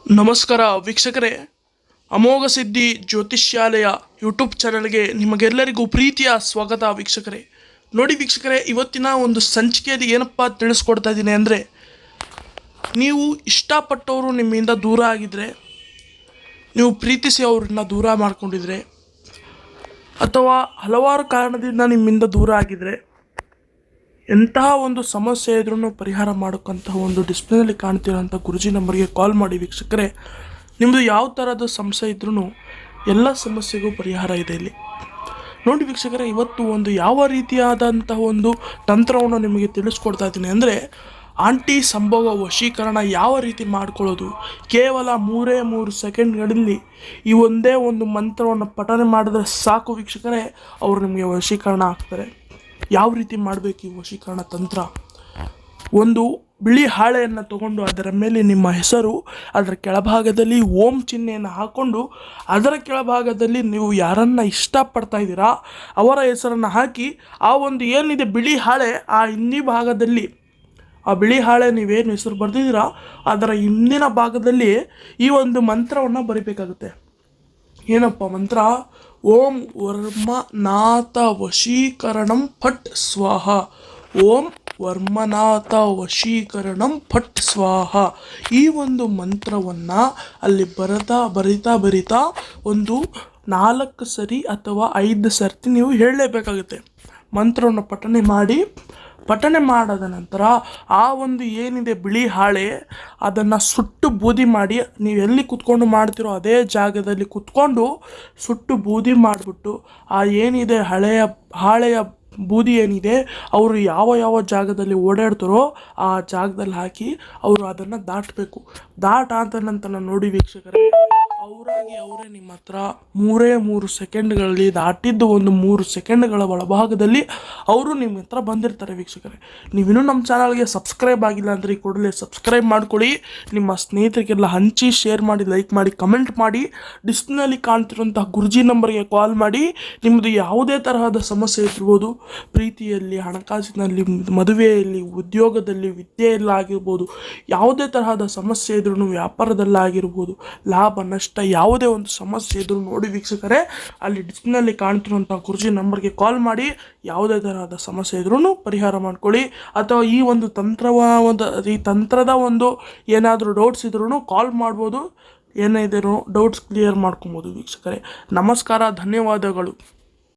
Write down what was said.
ನಮಸ್ಕಾರ ವೀಕ್ಷಕರೇ, ಅಮೋಘ ಸಿದ್ಧಿ ಜ್ಯೋತಿಷ್ಯಾಲಯ ಯೂಟ್ಯೂಬ್ ಚಾನಲ್ಗೆ ನಿಮಗೆಲ್ಲರಿಗೂ ಪ್ರೀತಿಯ ಸ್ವಾಗತ ವೀಕ್ಷಕರೇ. ನೋಡಿ ವೀಕ್ಷಕರೇ, ಇವತ್ತಿನ ಒಂದು ಸಂಚಿಕೆಯಲ್ಲಿ ಏನಪ್ಪ ತಿಳಿಸ್ಕೊಡ್ತಾ ಇದ್ದೀನಿ ಅಂದರೆ, ನೀವು ಇಷ್ಟಪಟ್ಟವರು ನಿಮ್ಮಿಂದ ದೂರ ಆಗಿದ್ದರೆ, ನೀವು ಪ್ರೀತಿಸಿ ಅವ್ರನ್ನ ದೂರ ಮಾಡ್ಕೊಂಡಿದ್ರೆ, ಅಥವಾ ಹಲವಾರು ಕಾರಣದಿಂದ ನಿಮ್ಮಿಂದ ದೂರ ಆಗಿದ್ದರೆ, ಎಂತಹ ಒಂದು ಸಮಸ್ಯೆ ಇದ್ರೂ ಪರಿಹಾರ ಮಾಡೋಕ್ಕಂತಹ ಒಂದು ಡಿಸ್ಪ್ಲೇನಲ್ಲಿ ಕಾಣ್ತಿರೋಂಥ ಗುರುಜಿ ನಂಬರ್ಗೆ ಕಾಲ್ ಮಾಡಿ ವೀಕ್ಷಕರೇ. ನಿಮ್ಮದು ಯಾವ ಥರದ ಸಮಸ್ಯೆ ಇದ್ರೂ ಎಲ್ಲ ಸಮಸ್ಯೆಗೂ ಪರಿಹಾರ ಇದೆ ಇಲ್ಲಿ. ನೋಡಿ ವೀಕ್ಷಕರೇ, ಇವತ್ತು ಒಂದು ಯಾವ ರೀತಿಯಾದಂತಹ ಒಂದು ತಂತ್ರವನ್ನು ನಿಮಗೆ ತಿಳಿಸ್ಕೊಡ್ತಾ ಇದ್ದೀನಿ ಅಂದರೆ, ಆಂಟಿ ಸಂಭೋಗ ವಶೀಕರಣ ಯಾವ ರೀತಿ ಮಾಡ್ಕೊಳ್ಳೋದು. ಕೇವಲ 3 ಸೆಕೆಂಡ್ಗಳಲ್ಲಿ ಈ ಒಂದೇ ಒಂದು ಮಂತ್ರವನ್ನು ಪಠನೆ ಮಾಡಿದ್ರೆ ಸಾಕು ವೀಕ್ಷಕರೇ, ಅವರು ನಿಮಗೆ ವಶೀಕರಣ ಆಗ್ತಾರೆ. ಯಾವ ರೀತಿ ಮಾಡಬೇಕು ಈ ವಶೀಕರಣ ತಂತ್ರ? ಒಂದು ಬಿಳಿ ಹಾಳೆಯನ್ನು ತಗೊಂಡು ಅದರ ಮೇಲೆ ನಿಮ್ಮ ಹೆಸರು, ಅದರ ಕೆಳಭಾಗದಲ್ಲಿ ಓಂ ಚಿಹ್ನೆಯನ್ನು ಹಾಕ್ಕೊಂಡು, ಅದರ ಕೆಳಭಾಗದಲ್ಲಿ ನೀವು ಯಾರನ್ನು ಇಷ್ಟಪಡ್ತಾ ಇದ್ದೀರಾ ಅವರ ಹೆಸರನ್ನು ಹಾಕಿ, ಆ ಒಂದು ಏನಿದೆ ಬಿಳಿ ಹಾಳೆ, ಆ ಹಿಂದಿ ಭಾಗದಲ್ಲಿ ಆ ಬಿಳಿ ಹಾಳೆ ನೀವೇನು ಹೆಸರು ಬರೆದಿದ್ದೀರಾ ಅದರ ಹಿಂದಿನ ಭಾಗದಲ್ಲಿ ಈ ಒಂದು ಮಂತ್ರವನ್ನು ಬರಿಬೇಕಾಗುತ್ತೆ. ಏನಪ್ಪ ಮಂತ್ರ? ಓಂ ವರ್ಮನಾಥ ವಶೀಕರಣಂ ಫಟ್ ಸ್ವಾಹ. ಓಂ ವರ್ಮನಾಥ ವಶೀಕರಣಂ ಫಟ್ ಸ್ವಾಹ. ಈ ಒಂದು ಮಂತ್ರವನ್ನು ಅಲ್ಲಿ ಬರಿತಾ ಒಂದು 4 ಸರಿ ಅಥವಾ 5 ಸರ್ತಿ ನೀವು ಹೇಳಲೇಬೇಕಾಗುತ್ತೆ. ಮಂತ್ರವನ್ನು ಪಠನೆ ಮಾಡಿದ ನಂತರ ಆ ಒಂದು ಏನಿದೆ ಬಿಳಿ ಹಾಳೆ, ಅದನ್ನು ಸುಟ್ಟು ಬೂದಿ ಮಾಡಿ, ನೀವು ಎಲ್ಲಿ ಕುತ್ಕೊಂಡು ಮಾಡ್ತಿರೋ ಅದೇ ಜಾಗದಲ್ಲಿ ಕುತ್ಕೊಂಡು ಸುಟ್ಟು ಬೂದಿ ಮಾಡಿಬಿಟ್ಟು, ಆ ಏನಿದೆ ಹಾಳೆಯ ಬೂದಿ ಏನಿದೆ, ಅವರು ಯಾವ ಜಾಗದಲ್ಲಿ ಓಡಾಡ್ತಾರೋ ಆ ಜಾಗದಲ್ಲಿ ಹಾಕಿ ಅವರು ಅದನ್ನು ದಾಟಬೇಕು. ದಾಟಾದ ನಂತರ ನೋಡಿ ವೀಕ್ಷಕರೇ, ಅವರೇ ನಿಮ್ಮ ಹತ್ರ 3 ಸೆಕೆಂಡ್ಗಳಲ್ಲಿ ದಾಟಿದ್ದು ಒಂದು 3 ಸೆಕೆಂಡ್ಗಳ ಒಳಭಾಗದಲ್ಲಿ ಅವರು ನಿಮ್ಮ ಹತ್ರ ಬಂದಿರ್ತಾರೆ ವೀಕ್ಷಕರೇ. ನೀವಿನ್ನೂ ನಮ್ಮ ಚಾನಲ್ಗೆ ಸಬ್ಸ್ಕ್ರೈಬ್ ಆಗಿಲ್ಲ ಅಂದರೆ ಈ ಕೂಡಲೇ ಸಬ್ಸ್ಕ್ರೈಬ್ ಮಾಡ್ಕೊಳ್ಳಿ. ನಿಮ್ಮ ಸ್ನೇಹಿತರಿಗೆಲ್ಲ ಹಂಚಿ, ಶೇರ್ ಮಾಡಿ, ಲೈಕ್ ಮಾಡಿ, ಕಮೆಂಟ್ ಮಾಡಿ. ಡಿಸ್ಪ್ಲೇನಲ್ಲಿ ಕಾಣ್ತಿರುವಂತಹ ಗುರುಜಿ ನಂಬರ್ಗೆ ಕಾಲ್ ಮಾಡಿ. ನಿಮ್ಮದು ಯಾವುದೇ ತರಹದ ಸಮಸ್ಯೆ ಇರ್ಬೋದು, ಪ್ರೀತಿಯಲ್ಲಿ, ಹಣಕಾಸಿನಲ್ಲಿ, ಮದುವೆಯಲ್ಲಿ, ಉದ್ಯೋಗದಲ್ಲಿ, ವಿದ್ಯೆಯಲ್ಲಾಗಿರ್ಬೋದು, ಯಾವುದೇ ತರಹದ ಸಮಸ್ಯೆ ಇದ್ರೂ, ವ್ಯಾಪಾರದಲ್ಲಾಗಿರ್ಬೋದು, ಲಾಭ ನಷ್ಟ ಯಾವುದೇ ಒಂದು ಸಮಸ್ಯೆ ಇದ್ರೂ ನೋಡಿ ವೀಕ್ಷಕರೇ, ಅಲ್ಲಿ ಡಿಸ್ಪ್ಲೇನಲ್ಲಿ ಕಾಣ್ತಿರುವಂಥ ಗುರುಜಿ ನಂಬರ್ಗೆ ಕಾಲ್ ಮಾಡಿ. ಯಾವುದೇ ತರಹದ ಸಮಸ್ಯೆ ಇದ್ರೂ ಪರಿಹಾರ ಮಾಡ್ಕೊಳ್ಳಿ. ಅಥವಾ ಈ ತಂತ್ರದ ಒಂದು ಏನಾದರೂ ಡೌಟ್ಸ್ ಇದ್ರೂ ಕಾಲ್ ಮಾಡ್ಬೋದು. ಏನಿದ್ರು ಡೌಟ್ಸ್ ಕ್ಲಿಯರ್ ಮಾಡ್ಕೊಬೋದು ವೀಕ್ಷಕರೇ. ನಮಸ್ಕಾರ, ಧನ್ಯವಾದಗಳು.